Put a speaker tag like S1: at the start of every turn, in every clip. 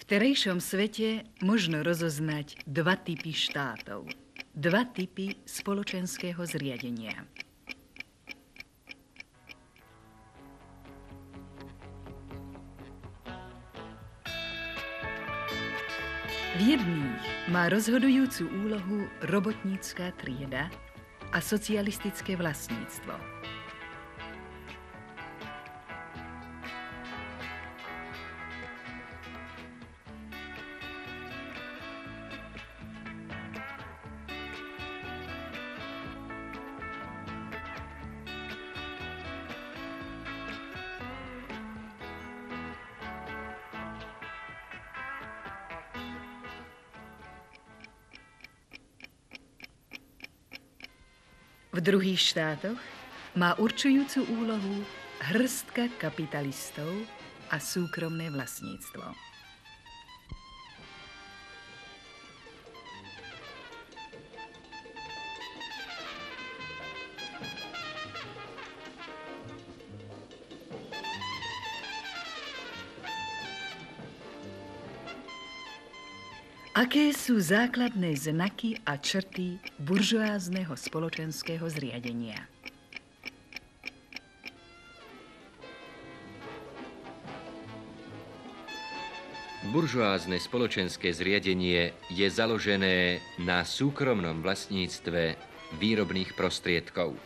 S1: terejšom svete možno rozoznať dva typy štátov, dva typy spoločenského zriadenia. V jedných má rozhodujúcu úlohu robotnícka trieda a socialistické vlastníctvo. V druhých štátoch má určujúcu úlohu hrstka kapitalistov a súkromné vlastníctvo. Aké sú základné znaky a črty buržoázneho spoločenského zriadenia?
S2: Buržoázne spoločenské zriadenie je založené na súkromnom vlastníctve výrobných prostriedkov.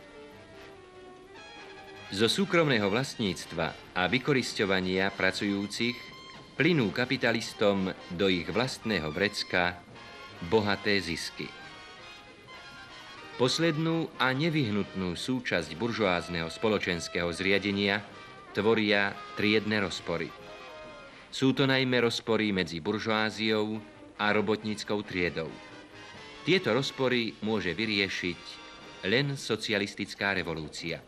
S2: Zo súkromného vlastníctva a vykorisťovania pracujúcich plynú kapitalistom do ich vlastného vrecka bohaté zisky. Poslednú a nevyhnutnú súčasť buržoázneho spoločenského zriadenia tvoria triedne rozpory. Sú to najmä rozpory medzi buržoáziou a robotníckou triedou. Tieto rozpory môže vyriešiť len socialistická revolúcia.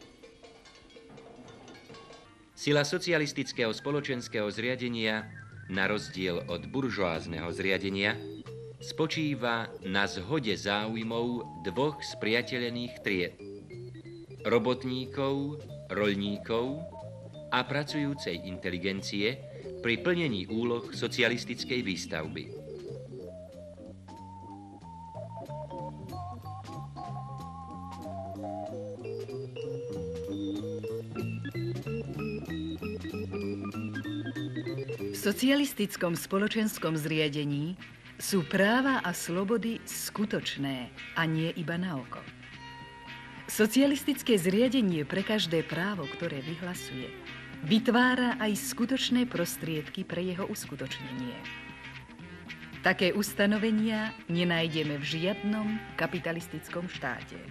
S2: Sila socialistického spoločenského zriadenia, na rozdiel od buržoázneho zriadenia, spočíva na zhode záujmov dvoch spriateľených tried: robotníkov, roľníkov a pracujúcej inteligencie pri plnení úloh socialistickej výstavby.
S1: V socialistickom spoločenskom zriadení sú práva a slobody skutočné a nie iba na oko. Socialistické zriadenie pre každé právo, ktoré vyhlasuje, vytvára aj skutočné prostriedky pre jeho uskutočnenie. Také ustanovenia nenájdeme v žiadnom kapitalistickom štáte.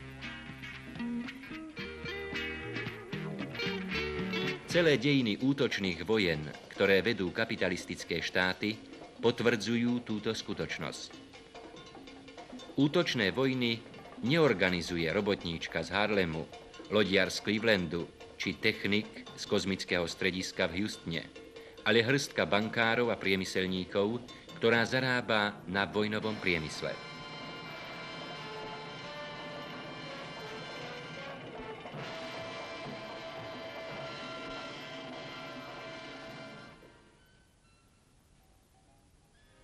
S2: Celé dejiny útočných vojen, ktoré vedú kapitalistické štáty, potvrdzujú túto skutočnosť. Útočné vojny neorganizuje robotníčka z Harlemu, lodiar z Clevelandu či technik z kozmického strediska v Houstone, ale hrstka bankárov a priemyselníkov, ktorá zarába na vojnovom priemysle.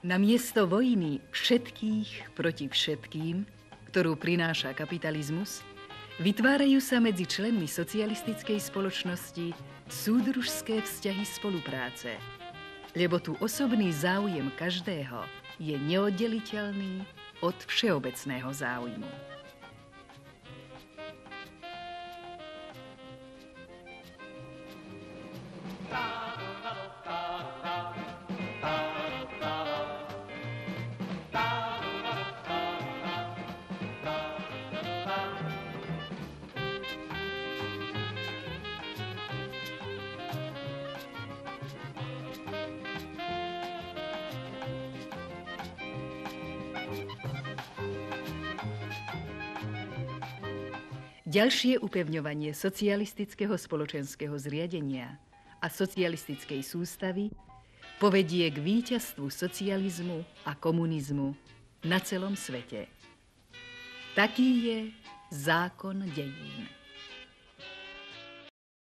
S1: Namiesto vojny všetkých proti všetkým, ktorú prináša kapitalizmus, vytvárajú sa medzi členmi socialistickej spoločnosti súdružské vzťahy spolupráce, lebo tu osobný záujem každého je neoddeliteľný od všeobecného záujmu. Ďalšie upevňovanie socialistického spoločenského zriadenia a socialistickej sústavy povedie k víťazstvu socializmu a komunizmu na celom svete. Taký je zákon dejín.